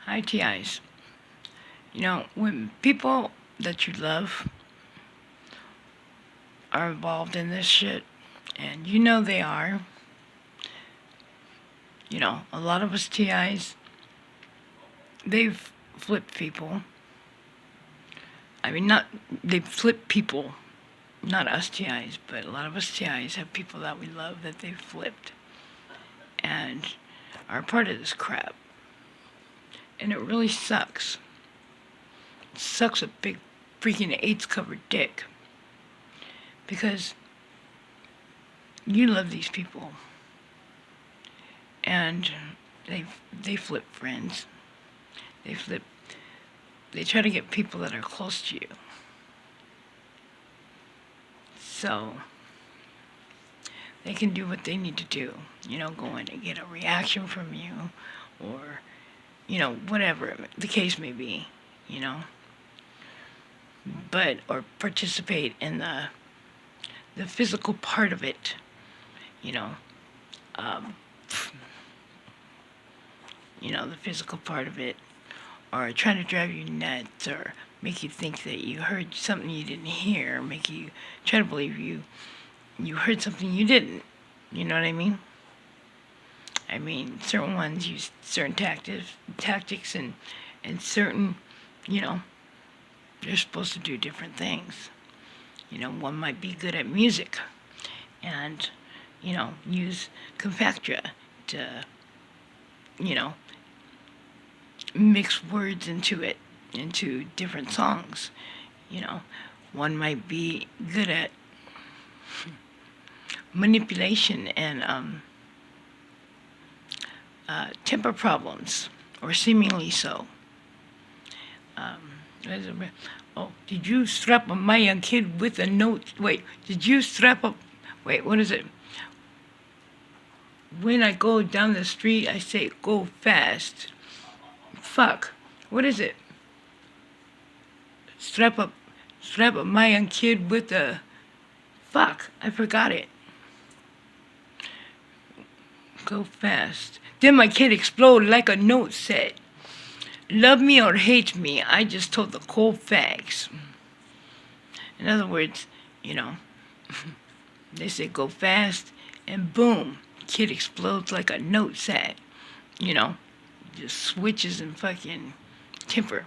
Hi, TIs. When people that you love are involved in this shit, and they are, a lot of us TIs, they've flipped people. I mean, not, they've flipped people, not us TIs, but a lot of us TIs have people that we love that they've flipped and are part of this crap. And it really sucks. It sucks a big freaking AIDS covered dick. Because you love these people. And they flip friends. They try to get people that are close to you. So they can do what they need to do, go in and get a reaction from you, or, whatever the case may be, but, or participate in the physical part of it, um, the physical part of it, or trying to drive you nuts, or make you think that you heard something you didn't hear, make you try to believe you heard something you didn't. You know what I mean? I mean, certain ones use certain tactics, and certain, they're supposed to do different things. One might be good at music, and use Compactra to, mix words into different songs. One might be good at manipulation and temper problems, or seemingly so. Did you strap a my young kid with a note? Wait, did you strap up? Wait, what is it? When I go down the street, I say go fast. Fuck. What is it? Strap up my young kid with a. Fuck, I forgot it. Go fast. Then my kid exploded like a note said. Love me or hate me, I just told the cold facts. In other words, they say go fast, and boom, kid explodes like a note said. Just switches and fucking temper.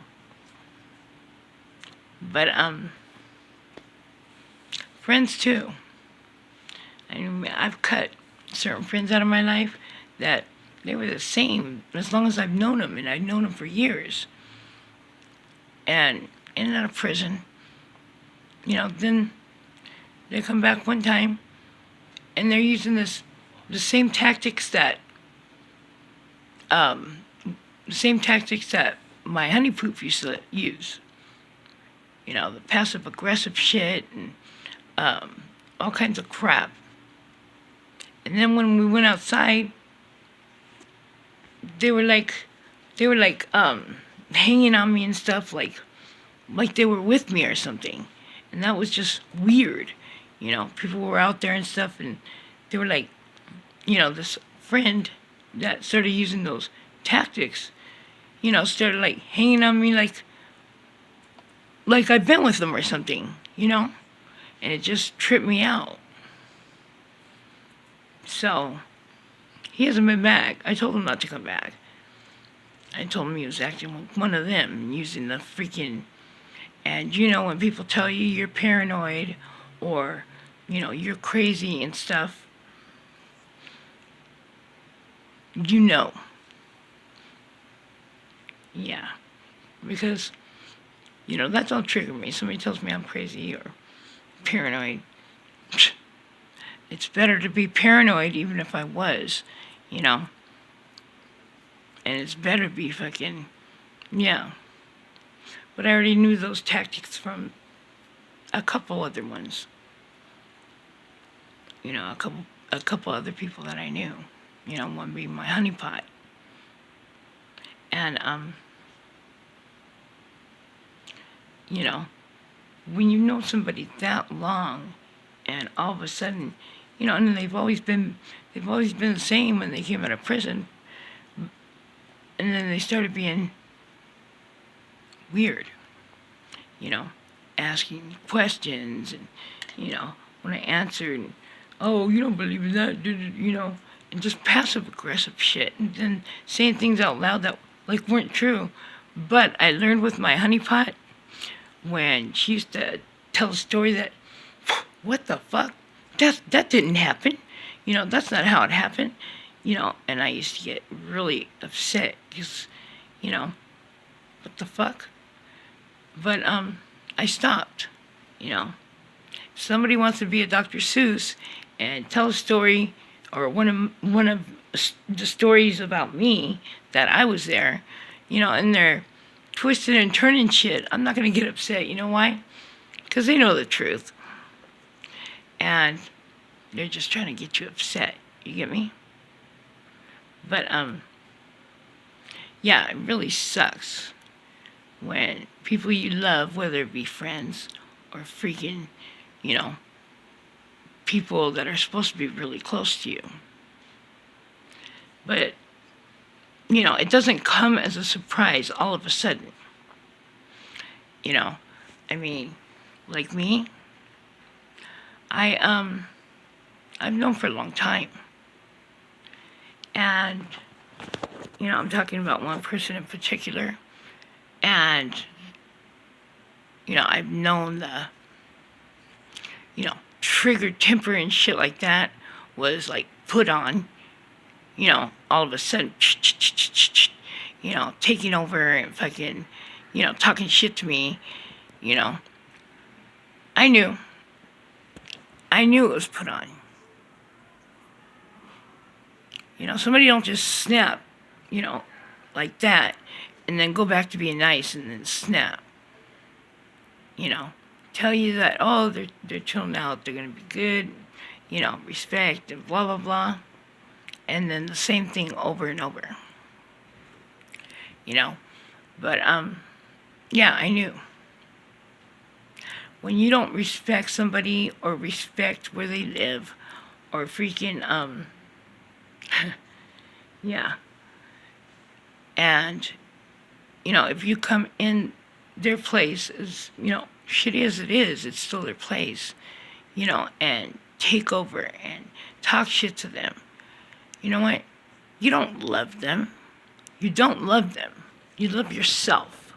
But friends too. I mean, I've cut certain friends out of my life that they were the same as long as I've known them, and I've known them for years. And in and out of prison, then they come back one time, and they're using the same tactics that my honey poop used to use. The passive aggressive shit, and all kinds of crap. And then when we went outside, they were like hanging on me and stuff, like they were with me or something. And that was just weird. People were out there and stuff, and they were like, this friend that started using those tactics, started like hanging on me like I've been with them or something, and it just tripped me out. So he hasn't been back. I told him not to come back. I told him he was acting like one of them, using the freaking. And when people tell you you're paranoid, or you're crazy and stuff, yeah, because that don't trigger me. Somebody tells me I'm crazy or paranoid. It's better to be paranoid, even if I was, and it's better to be fucking, yeah. But I already knew those tactics from a couple other ones. A couple other people that I knew. One being my honeypot. And when you know somebody that long, and all of a sudden, and they've always been the same when they came out of prison, and then they started being weird, you know, asking questions and, when I answered, oh, you don't believe in that, and just passive aggressive shit, and then saying things out loud that like weren't true. But I learned with my honeypot when she used to tell a story that, what the fuck, that didn't happen, that's not how it happened, and I used to get really upset because, what the fuck. But I stopped. If somebody wants to be a Dr. Seuss and tell a story, or one of the stories about me that I was there, and they're twisting and turning shit, I'm not gonna get upset. You know why? Because they know the truth, and they're just trying to get you upset. You get me? But yeah, it really sucks when people you love, whether it be friends or freaking, people that are supposed to be really close to you. But, it doesn't come as a surprise all of a sudden. I mean, like me, I've known for a long time. And, I'm talking about one person in particular. And, I've known the, triggered temper and shit like that was like put on, all of a sudden, taking over and fucking, talking shit to me, I knew it was put on. Somebody don't just snap, like that, and then go back to being nice and then snap. Tell you that, oh, they're chilling out, they're gonna be good, respect and blah blah blah, and then the same thing over and over. But yeah, I knew. When you don't respect somebody or respect where they live, or freaking yeah. And if you come in their place, as shitty as it is, it's still their place, and take over and talk shit to them. You know what? You don't love them. You don't love them. You love yourself.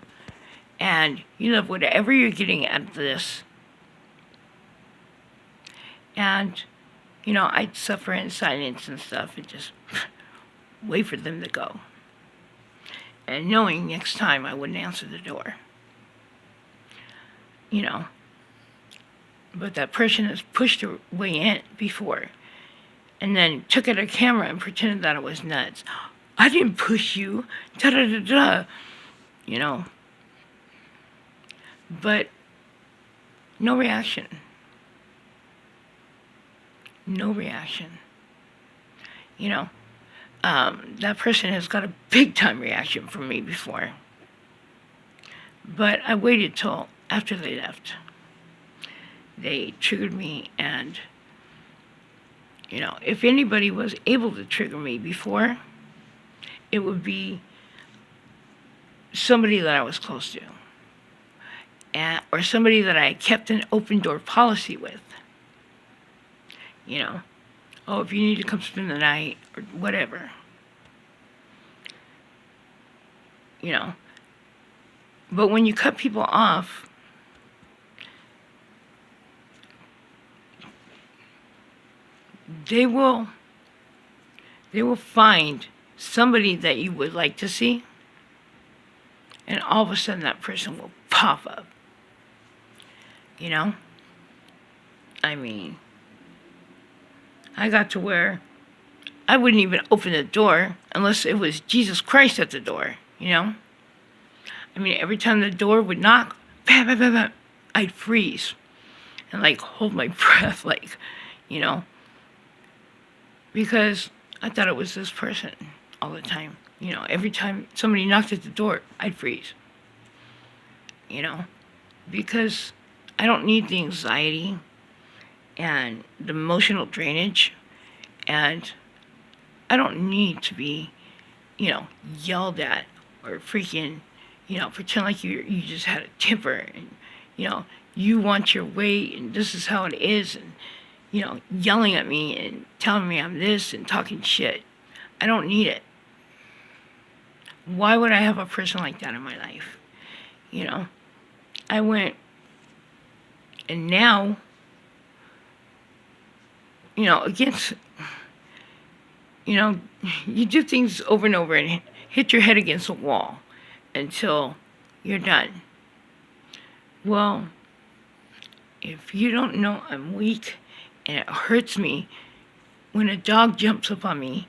And you love whatever you're getting out of this. And, I'd suffer in silence and stuff and just wait for them to go. And knowing next time I wouldn't answer the door. But that person has pushed their way in before, and then took out a camera and pretended that it was nuts. I didn't push you, da da da da, But no reaction. No reaction. That person has got a big time reaction from me before. But I waited till after they left. They triggered me, and, if anybody was able to trigger me before, it would be somebody that I was close to, or somebody that I kept an open door policy with. Oh, if you need to come spend the night, or whatever. But when you cut people off, they will find somebody that you would like to see, and all of a sudden that person will pop up. I mean, I got to where I wouldn't even open the door unless it was Jesus Christ at the door, I mean, every time the door would knock, bam, bam, bam, bam, I'd freeze and like hold my breath, like, because I thought it was this person all the time. Every time somebody knocked at the door, I'd freeze. Because I don't need the anxiety and the emotional drainage, and I don't need to be, yelled at or freaking, pretend like you just had a temper, and you want your way, and this is how it is, and yelling at me and telling me I'm this and talking shit. I don't need it. Why would I have a person like that in my life? I went, and now, against, you do things over and over and hit your head against a wall until you're done. Well, if you don't know I'm weak and it hurts me when a dog jumps up on me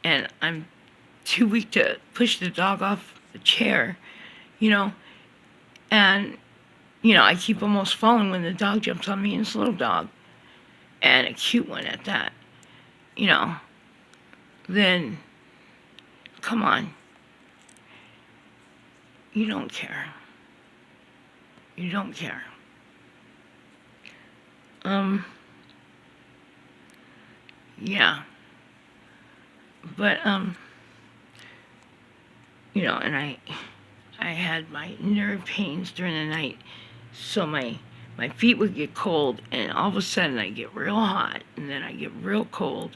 and I'm too weak to push the dog off the chair, and, I keep almost falling when the dog jumps on me, and it's a little dog, and a cute one at that, then, come on. You don't care. You don't care. Yeah. But, and I had my nerve pains during the night, so my feet would get cold, and all of a sudden I get real hot, and then I get real cold.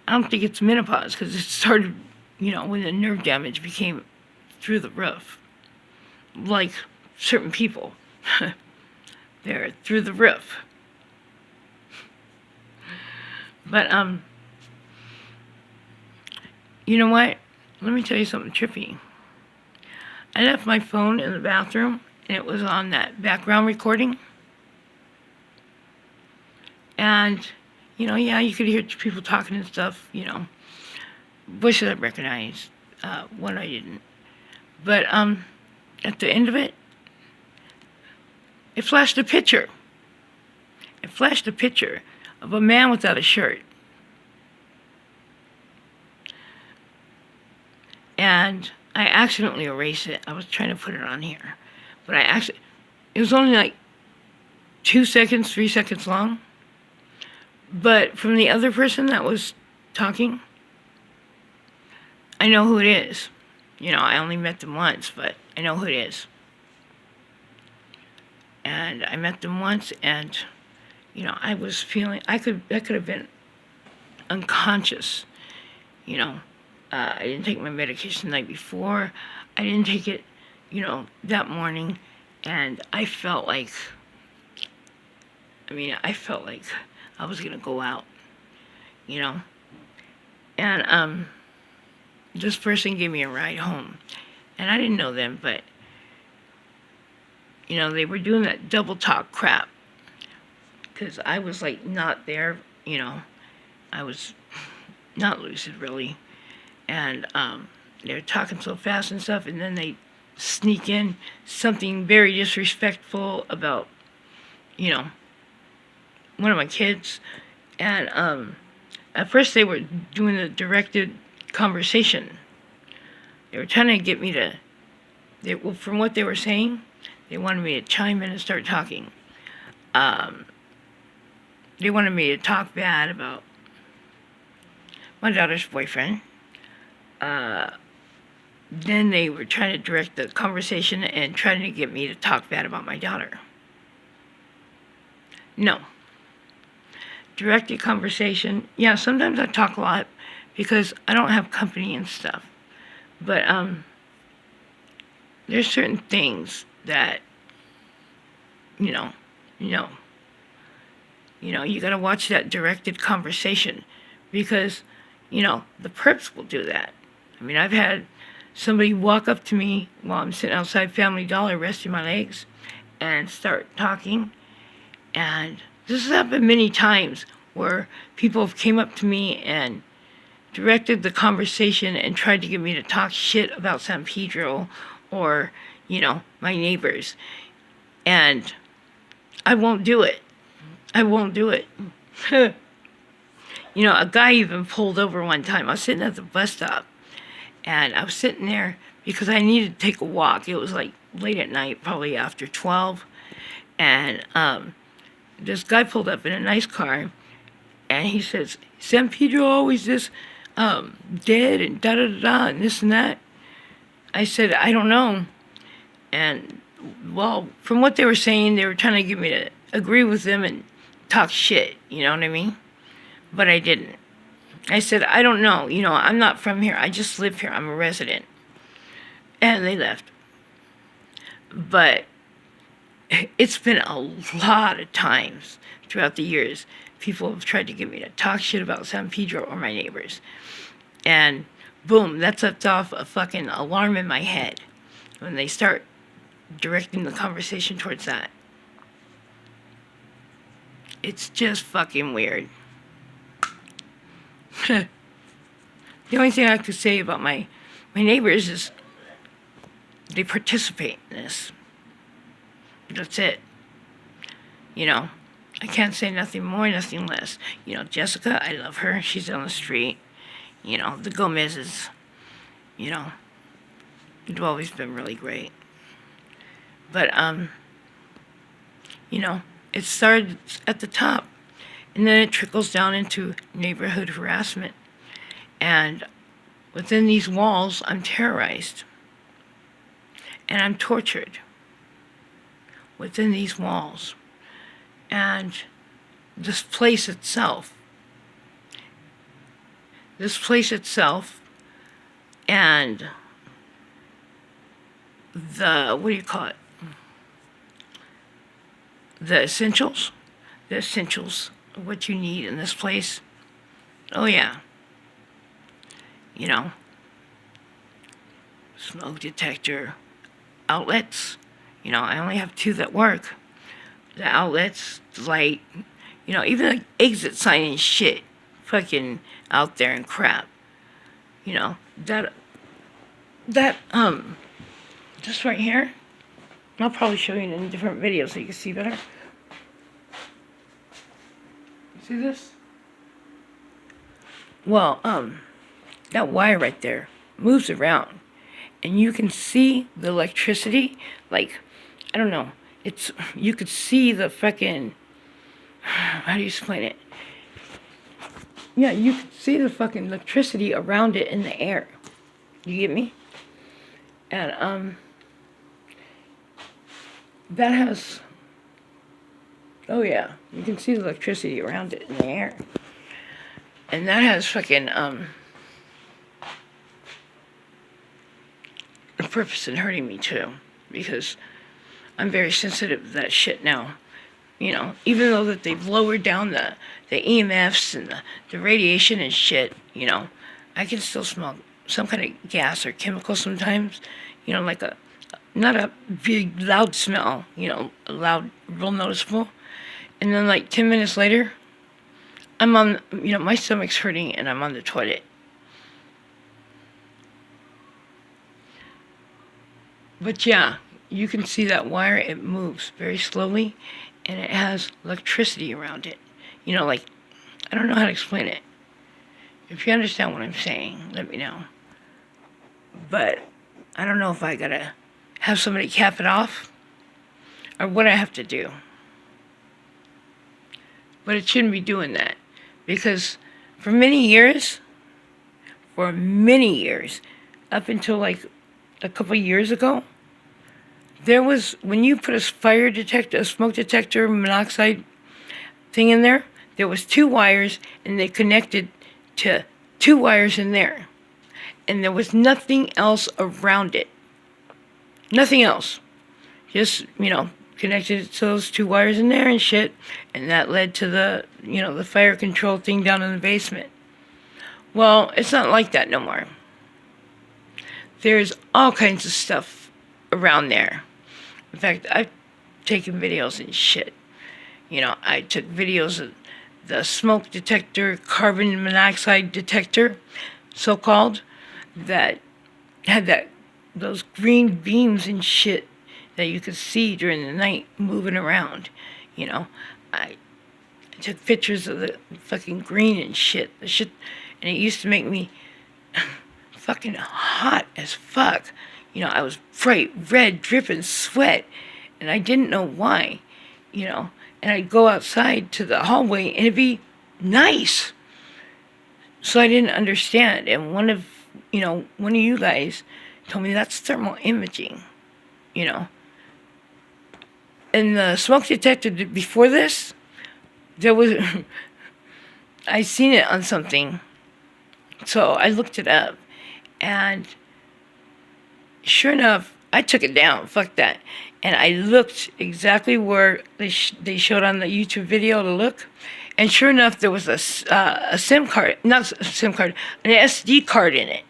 I don't think it's menopause, because it started, when the nerve damage became through the roof. Like certain people. They're through the roof. But, you know what? Let me tell you something trippy. I left my phone in the bathroom, and it was on that background recording. And, yeah, you could hear people talking and stuff, voices I recognized, one I didn't. But, at the end of it, it flashed a picture. It flashed a picture of a man without a shirt. And I accidentally erased it. I was trying to put it on here. But it was only like 2 seconds, 3 seconds long. But from the other person that was talking, I know who it is. I only met them once, but I know who it is. And I met them once, and, I was feeling, I could have been unconscious, I didn't take my medication the night before. I didn't take it, that morning. And I felt like I was going to go out, And this person gave me a ride home. And I didn't know them, but, they were doing that double talk crap. Because I was, not there, I was not lucid, really. And they were talking so fast and stuff, and then they sneak in something very disrespectful about, one of my kids. And at first they were doing the directed conversation. They were trying to get me to, from what they were saying, they wanted me to chime in and start talking. They wanted me to talk bad about my daughter's boyfriend. Then they were trying to direct the conversation and trying to get me to talk bad about my daughter. No. Directed conversation. Yeah, sometimes I talk a lot because I don't have company and stuff. But, there's certain things that, you gotta watch that directed conversation because, the perps will do that. I mean, I've had somebody walk up to me while I'm sitting outside Family Dollar resting my legs and start talking. And this has happened many times where people have came up to me and directed the conversation and tried to get me to talk shit about San Pedro or, my neighbors. And I won't do it. I won't do it. A guy even pulled over one time. I was sitting at the bus stop, and I was sitting there because I needed to take a walk. It was late at night, probably after 12, and this guy pulled up in a nice car, and he says, San Pedro always this dead and da-da-da-da and this and that. I said, I don't know. And, well, from what they were saying, they were trying to get me to agree with them and talk shit, you know what I mean? But I didn't. I said, I don't know, I'm not from here. I just live here. I'm a resident. And they left. But it's been a lot of times throughout the years people have tried to get me to talk shit about San Pedro or my neighbors. And boom, that sets off a fucking alarm in my head when they start directing the conversation towards that. It's just fucking weird. The only thing I could say about my neighbors is they participate in this. That's it. I can't say nothing more, nothing less. Jessica, I love her. She's on the street. The Gomez's, they've always been really great. But, it started at the top, and then it trickles down into neighborhood harassment. And within these walls, I'm terrorized. And I'm tortured within these walls. And this place itself, and the, what do you call it? The essentials of what you need in this place. Oh yeah. Smoke detector outlets. I only have 2 that work. The outlets, the light, even the exit sign and shit, fucking out there and crap. That, just right here, I'll probably show you in different videos so you can see better. You see this? Well, that wire right there moves around, and you can see the electricity, like, I don't know, you could see the fucking, how do you explain it? Yeah, you could see the fucking electricity around it in the air. You get me? And, that has, oh yeah, you can see the electricity around it in the air. And that has fucking, a purpose in hurting me too, because I'm very sensitive to that shit now. Even though that they've lowered down the EMFs and the radiation and shit, I can still smell some kind of gas or chemical sometimes, like not a big loud smell, loud, real noticeable. And then like 10 minutes later, I'm on, my stomach's hurting and I'm on the toilet. But yeah, you can see that wire, it moves very slowly, and it has electricity around it. Like, I don't know how to explain it. If you understand what I'm saying, let me know. But I don't know if I gotta have somebody cap it off, or what I have to do. But it shouldn't be doing that, because for many years, up until like a couple years ago, there was, when you put a smoke detector, monoxide thing in there, there was 2 wires, and they connected to 2 wires in there. And there was nothing else around it. Nothing else. Just, connected to those 2 wires in there and shit. And that led to the, the fire control thing down in the basement. Well, it's not like that no more. There's all kinds of stuff around there. In fact, I've taken videos and shit. I took videos of the smoke detector, carbon monoxide detector, so-called, that had those green beams and shit that you could see during the night moving around. I took pictures of the fucking green and shit. And it used to make me fucking hot as fuck. I was bright red, dripping sweat, and I didn't know why, and I'd go outside to the hallway, and it'd be nice. So I didn't understand, and one of you guys told me that's thermal imaging, you know. And the smoke detector before this, there was, I seen it on something, so I looked it up, and sure enough, I took it down. Fuck that. And I looked exactly where they showed on the YouTube video to look, and sure enough, there was a SIM card, not a SIM card, an SD card in it,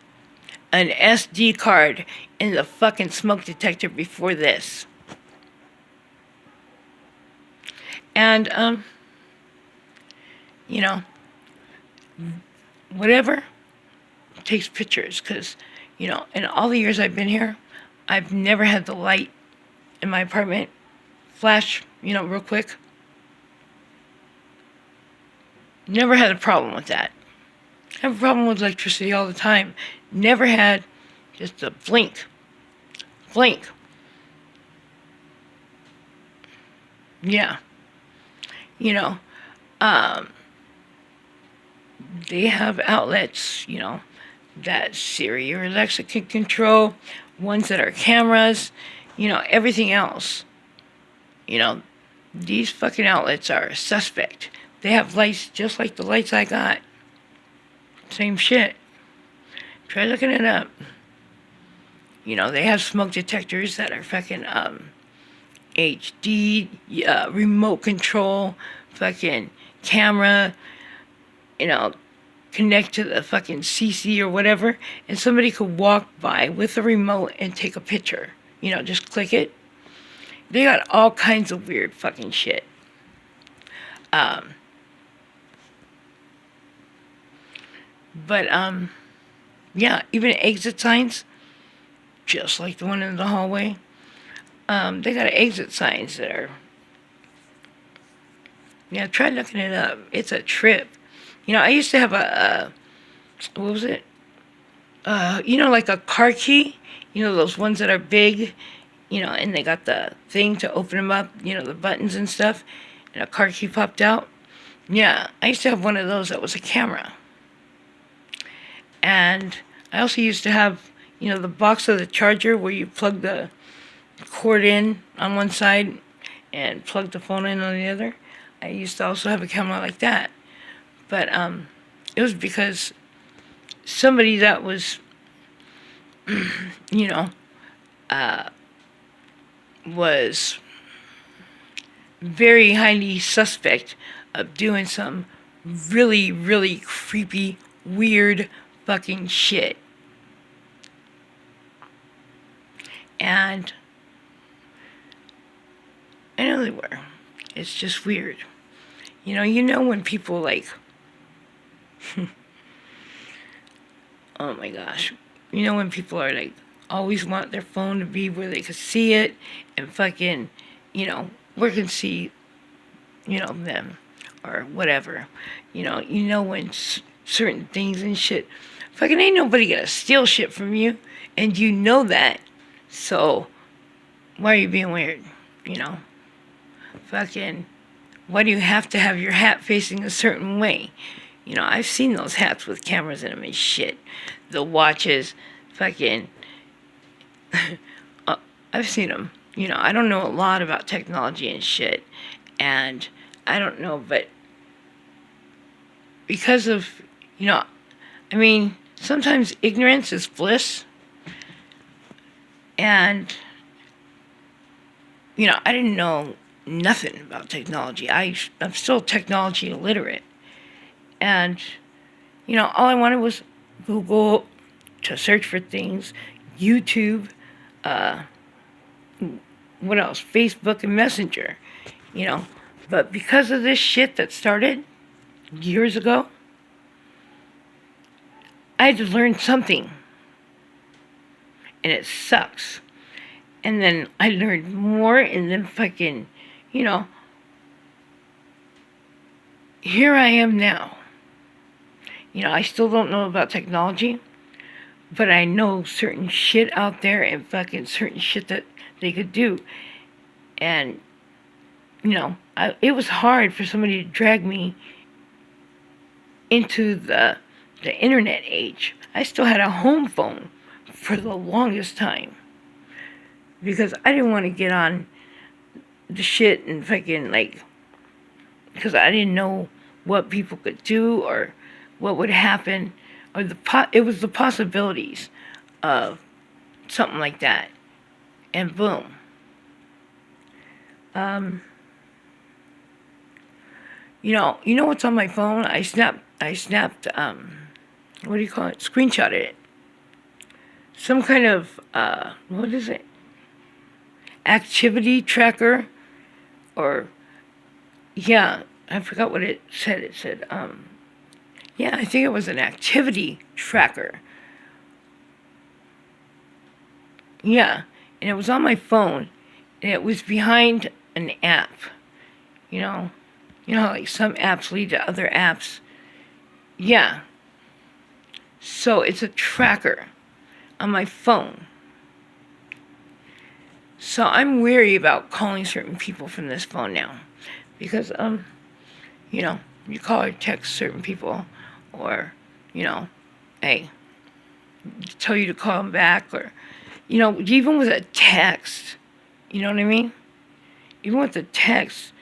an SD card in the fucking smoke detector before this. And you know, whatever takes pictures, because you know, in all the years I've been here, I've never had the light in my apartment flash, you know, real quick. Never had a problem with that. I have a problem with electricity all the time. Never had just a blink. Blink. Yeah. You know, they have outlets, you know, that Siri or Alexa can control, ones that are cameras, you know, everything else. You know, these fucking outlets are suspect. They have lights just like the lights I got. Same shit. Try looking it up. You know, they have smoke detectors that are fucking HD, remote control, fucking camera, you know, connect to the fucking CC or whatever, and somebody could walk by with a remote and take a picture. You know, just click it. They got all kinds of weird fucking shit. But yeah, even exit signs, just like the one in the hallway. They got exit signs that are, yeah, try looking it up. It's a trip. You know, I used to have what was it? You know, like a car key. You know, those ones that are big, you know, and they got the thing to open them up, you know, the buttons and stuff, and a car key popped out. Yeah, I used to have one of those that was a camera. And I also used to have, you know, the box of the charger where you plug the cord in on one side and plug the phone in on the other. I used to also have a camera like that. But it was because somebody that was, you know, was very highly suspect of doing some really, really creepy, weird fucking shit. And I know they were. It's just weird. You know when people like, oh my gosh. You know when people are like, always want their phone to be where they could see it and fucking, you know, where can see, you know, them or whatever. You know when certain things and shit, fucking ain't nobody gonna steal shit from you, and you know that. So why are you being weird? You know, fucking, why do you have to have your hat facing a certain way? You know, I've seen those hats with cameras in them and shit. The watches, fucking, I've seen them. You know, I don't know a lot about technology and shit, and I don't know, but because of, you know, I mean, sometimes ignorance is bliss, and, you know, I didn't know nothing about technology. I'm still technology illiterate, and, you know, all I wanted was Google to search for things, YouTube, what else? Facebook and Messenger, you know. But because of this shit that started years ago, I had to learn something. And it sucks. And then I learned more, and then fucking, you know, here I am now. You know, I still don't know about technology, but I know certain shit out there and fucking certain shit that they could do. And, you know, it was hard for somebody to drag me into the internet age. I still had a home phone for the longest time. because I didn't want to get on the shit and fucking like, because I didn't know what people could do or what would happen, or it was the possibilities of something like that, and boom. You know what's on my phone? I snapped, what do you call it? Screenshotted it. Some kind of, what is it? Activity tracker, or, yeah, I forgot what it said. It said, yeah, I think it was an activity tracker. Yeah, and it was on my phone, and it was behind an app. You know, how like some apps lead to other apps. Yeah. So it's a tracker on my phone. So I'm weary about calling certain people from this phone now, because you call or text certain people, or hey, tell you to call them back, or even with a text, you know what I mean? Even with the text,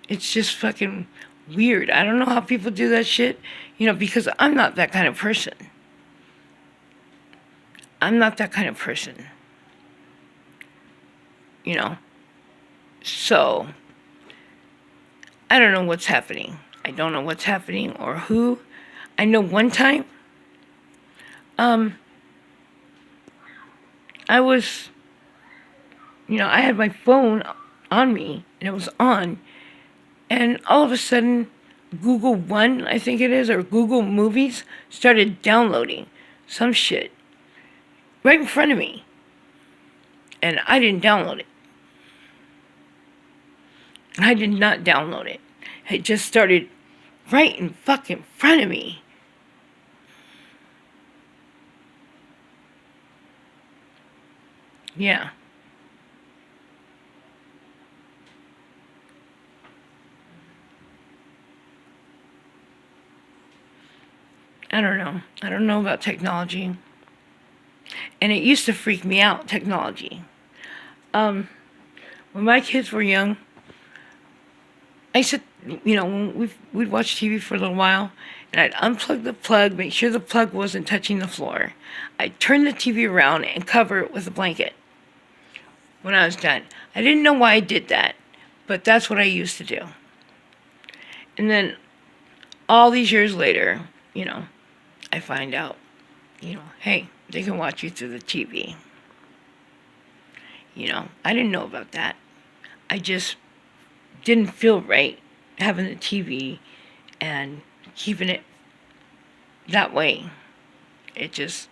it's just fucking weird. I don't know how people do that shit, because I'm not that kind of person. I'm not that kind of person. So, I don't know what's happening. I don't know what's happening or who. I know one time, I was, I had my phone on me, and it was on, and all of a sudden, Google One, I think it is, or Google Movies, started downloading some shit right in front of me. And I didn't download it. I did not download it. It just started right in fucking front of me. Yeah. I don't know. I don't know about technology. And it used to freak me out, technology. When my kids were young, I said, when we'd watch TV for a little while, and I'd unplug the plug, make sure the plug wasn't touching the floor. I'd turn the TV around and cover it with a blanket when I was done. I didn't know why I did that, but that's what I used to do. And then all these years later, I find out, hey, they can watch you through the TV. I didn't know about that. I just didn't feel right having the TV and keeping it that way. It just,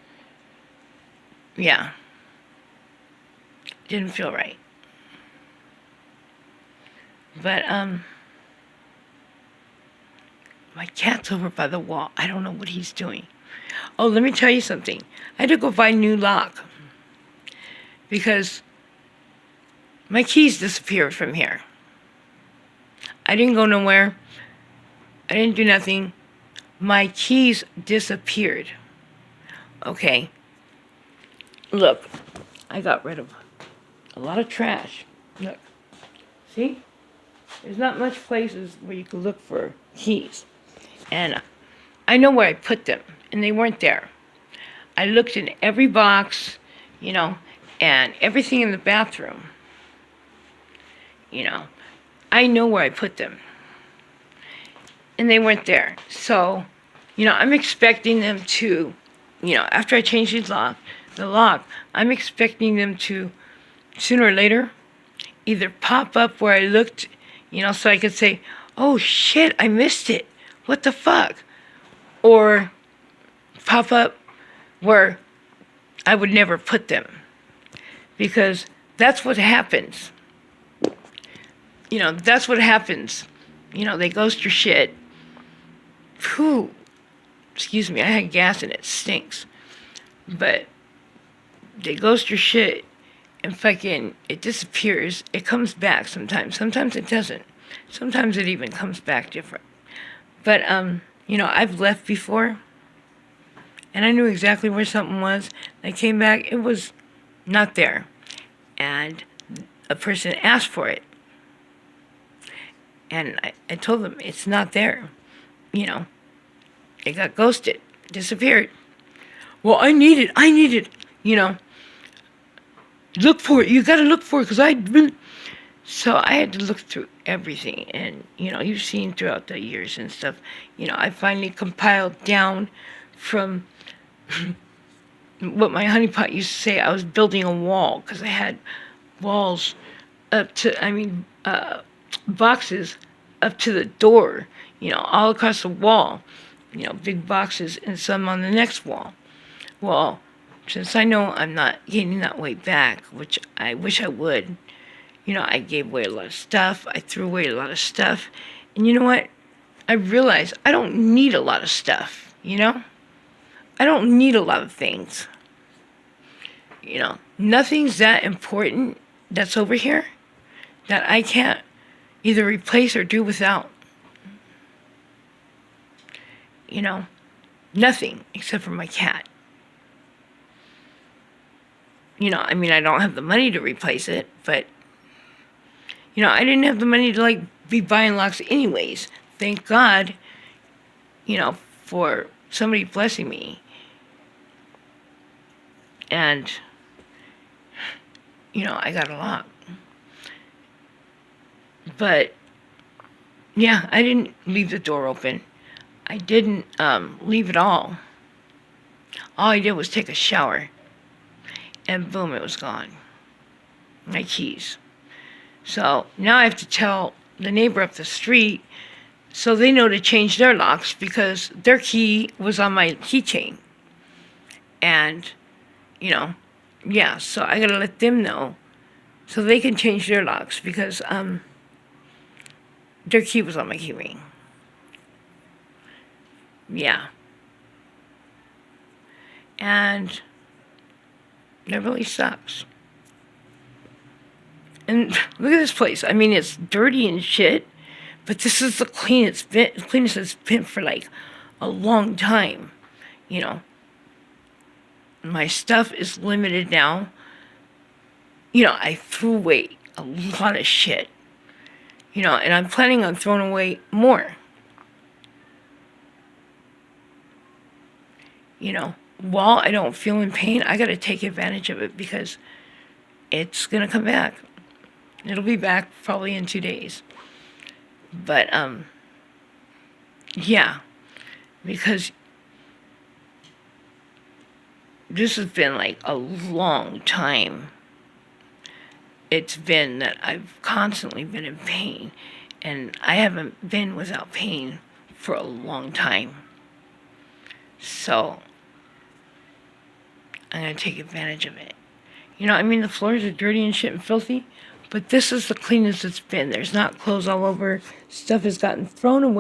yeah, didn't feel right. But, my cat's over by the wall. I don't know what he's doing. Oh, let me tell you something. I had to go buy a new lock because my keys disappeared from here. I didn't go nowhere. I didn't do nothing. My keys disappeared. Okay. Look, I got rid of a lot of trash. Look. See? There's not much places where you can look for keys. And I know where I put them, and they weren't there. I looked in every box, and everything in the bathroom. I know where I put them. And they weren't there. So, I'm expecting them to, after I change the lock, I'm expecting them to, sooner or later, either pop up where I looked, so I could say, oh shit, I missed it. What the fuck? Or pop up where I would never put them. Because that's what happens. That's what happens. They ghost your shit. Whew. Excuse me, I had gas and it stinks. But they ghost your shit and fucking it disappears. It comes back sometimes. Sometimes it doesn't. Sometimes it even comes back different. But I've left before and I knew exactly where something was. I came back, it was not there. and a person asked for it. And I told them it's not there. You know, it got ghosted, disappeared. Well, I need it, you know. Look for it, you gotta look for it, because So I had to look through everything, and, you know, you've seen throughout the years and stuff, you know, I finally compiled down from what my honeypot used to say. I was building a wall, because I had walls up to, boxes up to the door, you know, all across the wall, you know, big boxes, and some on the next wall. Well, since I know I'm not gaining that weight back, which I wish I would, you know, I gave away a lot of stuff. I threw away a lot of stuff. And you know what? I realized I don't need a lot of stuff, you know? I don't need a lot of things. You know, nothing's that important that's over here that I can't either replace or do without. You know, nothing except for my cat. You know, I mean, I don't have the money to replace it, but, you know, I didn't have the money to, like, be buying locks anyways. Thank God, you know, for somebody blessing me. And, you know, I got a lock. But, yeah, I didn't leave the door open. I didn't leave it all. All I did was take a shower. And boom, it was gone. My keys. So now I have to tell the neighbor up the street so they know to change their locks, because their key was on my keychain. And, you know, yeah, so I gotta let them know so they can change their locks, because their key was on my key ring. Yeah. And that really sucks. And look at this place. I mean, it's dirty and shit, but this is the cleanest it's been for, like, a long time, you know. My stuff is limited now. You know, I threw away a lot of shit, you know, and I'm planning on throwing away more. You know, while I don't feel in pain, I gotta take advantage of it, because it's gonna come back. It'll be back probably in 2 days. But, yeah, because this has been, like, a long time. It's been that I've constantly been in pain, and I haven't been without pain for a long time. So I'm going to take advantage of it. You know, I mean, the floors are dirty and shit and filthy, but this is the cleanest it's been. There's not clothes all over. Stuff has gotten thrown away.